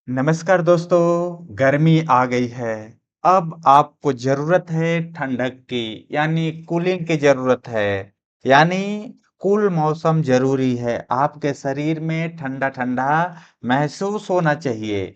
नमस्कार दोस्तों, गर्मी आ गई है। अब आपको ज़रूरत है ठंडक की, यानी कूलिंग की ज़रूरत है। यानी कूल मौसम ज़रूरी है। आपके शरीर में ठंडा-ठंडा महसूस होना चाहिए।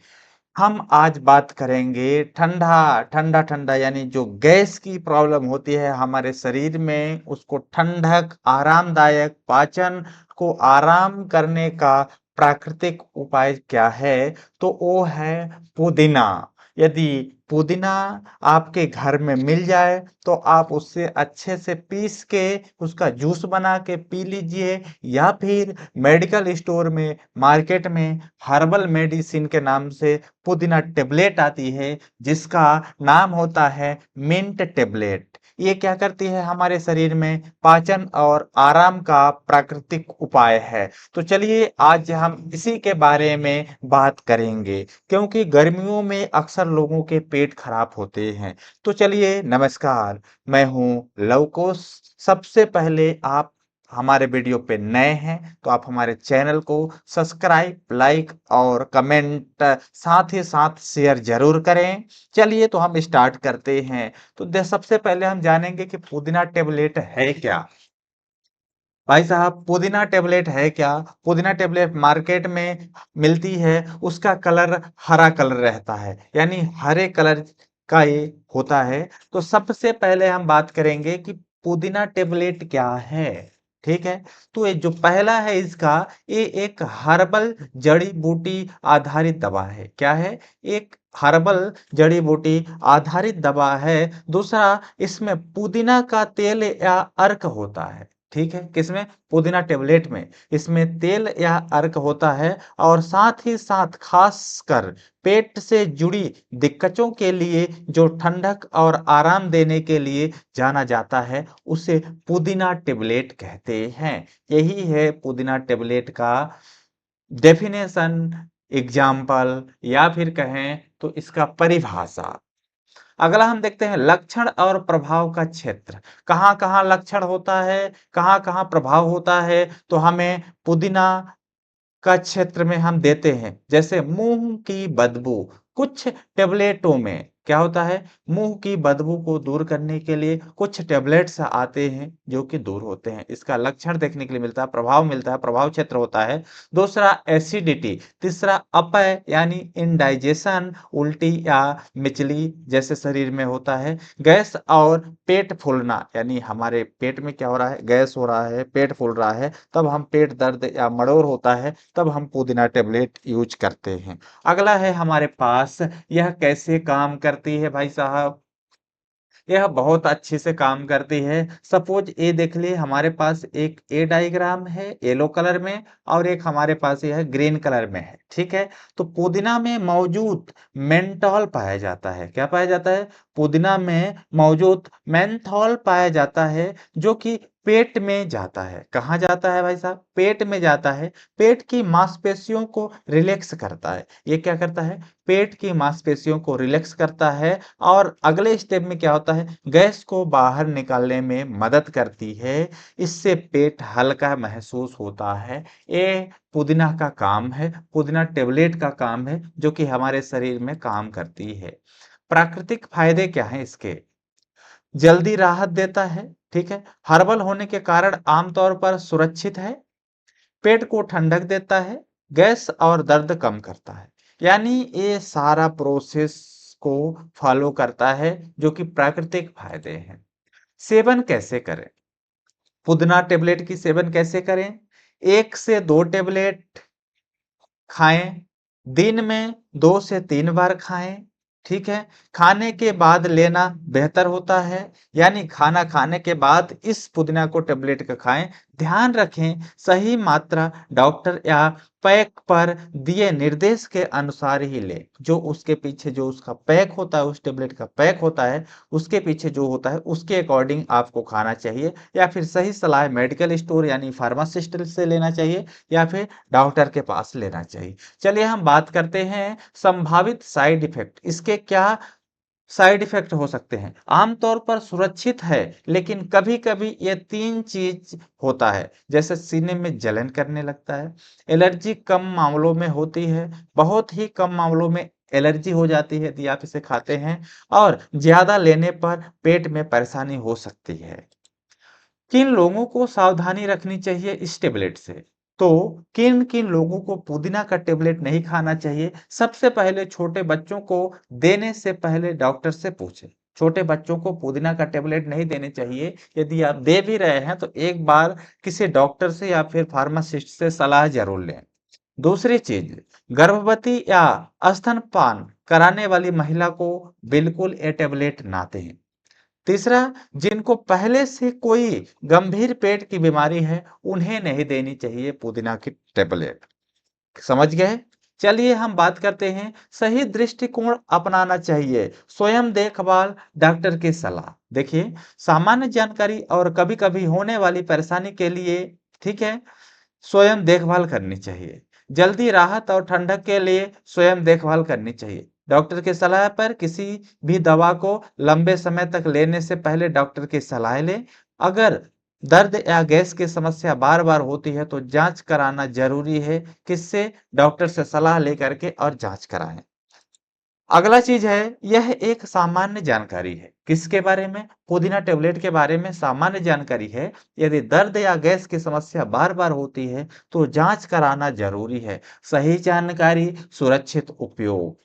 हम आज बात करेंगे ठंडा-ठंडा यानी जो गैस की प्रॉब्लम होती है हमारे शरीर में, उसको ठंडक, आरामदायक पाचन को आराम करने का प्राकृतिक उपाय क्या है? तो वो है पुदीना। यदि पुदीना आपके घर में मिल जाए, तो आप उससे अच्छे से पीस के उसका जूस बना के पी लीजिए या फिर मेडिकल स्टोर में, मार्केट में हर्बल मेडिसिन के नाम से पुदीना टेबलेट आती है, जिसका नाम होता है मिंट टेबलेट। ये क्या करती है हमारे शरीर में पाचन और आराम का प्राकृतिक उपाय है। तो चलिए आज हम इसी के बारे में बात करेंगे, क्योंकि गर्मियों में अक्सर लोगों के पेट खराब होते हैं। तो चलिए नमस्कार, मैं हूँ लवकुश। सबसे पहले आप हमारे वीडियो पे नए हैं तो आप हमारे चैनल को सब्सक्राइब, लाइक और कमेंट साथ ही साथ शेयर जरूर करें। चलिए तो हम स्टार्ट करते हैं। तो सबसे पहले हम जानेंगे कि पुदीना टेबलेट है क्या। भाई साहब, पुदीना टेबलेट है क्या? पुदीना टेबलेट मार्केट में मिलती है। उसका कलर हरा कलर रहता है, यानी हरे कलर का ये होता है। तो सबसे पहले हम बात करेंगे कि पुदीना टेबलेट क्या है। ठीक है। तो ये जो पहला है इसका, ये एक हर्बल जड़ी बूटी आधारित दवा है। क्या है? एक हर्बल जड़ी बूटी आधारित दवा है। दूसरा, इसमें पुदीना का तेल या अर्क होता है। ठीक है। किसमें? पुदीना टेबलेट में। इसमें तेल या अर्क होता है और साथ ही साथ खासकर पेट से जुड़ी दिक्कतों के लिए जो ठंडक और आराम देने के लिए जाना जाता है, उसे पुदीना टेबलेट कहते हैं। यही है पुदीना टेबलेट का डेफिनेशन, एग्जाम्पल या फिर कहें तो इसका परिभाषा। अगला हम देखते हैं लक्षण और प्रभाव का क्षेत्र। कहाँ-कहाँ लक्षण होता है, कहाँ-कहाँ प्रभाव होता है, तो हमें पुदीना का क्षेत्र में हम देते हैं। जैसे मुँह की बदबू, कुछ टैबलेटों में क्या होता है, मुँह की बदबू को दूर करने के लिए कुछ टैबलेट्स आते हैं जो कि दूर होते हैं। इसका लक्षण देखने के लिए मिलता है, प्रभाव मिलता है, प्रभाव क्षेत्र होता है। दूसरा एसिडिटी, तीसरा अपय यानी इंडाइजेशन, उल्टी या मिचली जैसे शरीर में होता है। गैस और पेट फूलना, यानी हमारे पेट में क्या हो रहा है, गैस हो रहा है, पेट फूल रहा है, तब हम पेट दर्द या मड़ोर होता है, तब हम पुदीना टेबलेट यूज करते हैं। अगला है हमारे पास, यह कैसे काम करती है भाई साहब? यह बहुत अच्छे से काम करती है। सपोज ये देख लिए हमारे पास एक ए डायग्राम है येलो कलर में और एक हमारे पास यह ग्रीन कलर में है। ठीक है। तो पुदीना में मौजूद मेंथॉल पाया जाता है। क्या पाया जाता है? पुदीना में मौजूद मेंथॉल पाया जाता है, जो कि पेट में जाता है। कहाँ जाता है भाई साहब? पेट में जाता है। पेट की मांसपेशियों को रिलैक्स करता है। ये क्या करता है? पेट की मांसपेशियों को रिलैक्स करता है और अगले स्टेप में क्या होता है, गैस को बाहर निकालने में मदद करती है। इससे पेट हल्का महसूस होता है। ये पुदीना का काम है, पुदीना टेबलेट का काम है, जो कि हमारे शरीर में काम करती है। प्राकृतिक फायदे क्या हैं इसके? जल्दी राहत देता है। ठीक है। हर्बल होने के कारण आमतौर पर सुरक्षित है। पेट को ठंडक देता है। गैस और दर्द कम करता है। यानी ये सारा प्रोसेस को फॉलो करता है, जो कि प्राकृतिक फायदे हैं। सेवन कैसे करें? पुदीना टेबलेट की सेवन कैसे करें? 1 से 2 टेबलेट खाएं। दिन में 2 से 3 बार खाएं। ठीक है। खाने के बाद लेना बेहतर होता है, यानी खाना खाने के बाद इस पुदीना को टेबलेट का खाएं। ध्यान रखें, सही मात्रा डॉक्टर या पैक पर दिए निर्देश के अनुसार ही लें। जो उसके पीछे जो उसका पैक होता है, उस टेबलेट का पैक होता है, उसके पीछे जो होता है उसके अकॉर्डिंग आपको खाना चाहिए, या फिर सही सलाह मेडिकल स्टोर यानी फार्मासिस्ट से लेना चाहिए या फिर डॉक्टर के पास लेना चाहिए। चलिए हम बात करते हैं संभावित साइड इफेक्ट। इसके क्या साइड इफेक्ट हो सकते हैं। आमतौर पर सुरक्षित है, लेकिन कभी-कभी ये 3 चीज़ होता है, जैसे सीने में जलन करने लगता है, एलर्जी कम मामलों में होती है, बहुत ही कम मामलों में एलर्जी हो जाती है यदि आप इसे खाते हैं और ज़्यादा लेने पर पेट में परेशानी हो सकती है। किन लोगों को सावधानी रखनी चाहिए इस टेबलेट से? तो किन-किन लोगों को पुदीना का टेबलेट नहीं खाना चाहिए? सबसे पहले छोटे बच्चों को देने से पहले डॉक्टर से पूछें। छोटे बच्चों को पुदीना का टेबलेट नहीं देने चाहिए। यदि आप दे भी रहे हैं तो एक बार किसी डॉक्टर से या फिर फार्मासिस्ट से सलाह ज़रूर लें। दूसरी चीज़, गर्भवती या स्तनपान कराने वाली महिला को बिल्कुल ये टेबलेट ना दें। तीसरा, जिनको पहले से कोई गंभीर पेट की बीमारी है, उन्हें नहीं देनी चाहिए पुदीना की टेबलेट। समझ गए? चलिए हम बात करते हैं, सही दृष्टिकोण अपनाना चाहिए, स्वयं देखभाल, डॉक्टर की सलाह। देखिए, सामान्य जानकारी और कभी-कभी होने वाली परेशानी के लिए, ठीक है, स्वयं देखभाल करनी चाहिए। जल्दी राहत और ठंडक के लिए स्वयं देखभाल करनी चाहिए। डॉक्टर की सलाह पर किसी भी दवा को लंबे समय तक लेने से पहले डॉक्टर की सलाह लें। अगर दर्द या गैस की समस्या बार-बार होती है तो जांच कराना ज़रूरी है। किससे? डॉक्टर से सलाह लेकर के और जांच कराएँ। अगला चीज है, यह एक सामान्य जानकारी है। किसके बारे में? पुदीना टेबलेट के बारे में सामान्य जानकारी है। यदि दर्द या गैस की समस्या बार-बार होती है, तो जांच कराना जरूरी है। सही जानकारी, सुरक्षित उपयोग।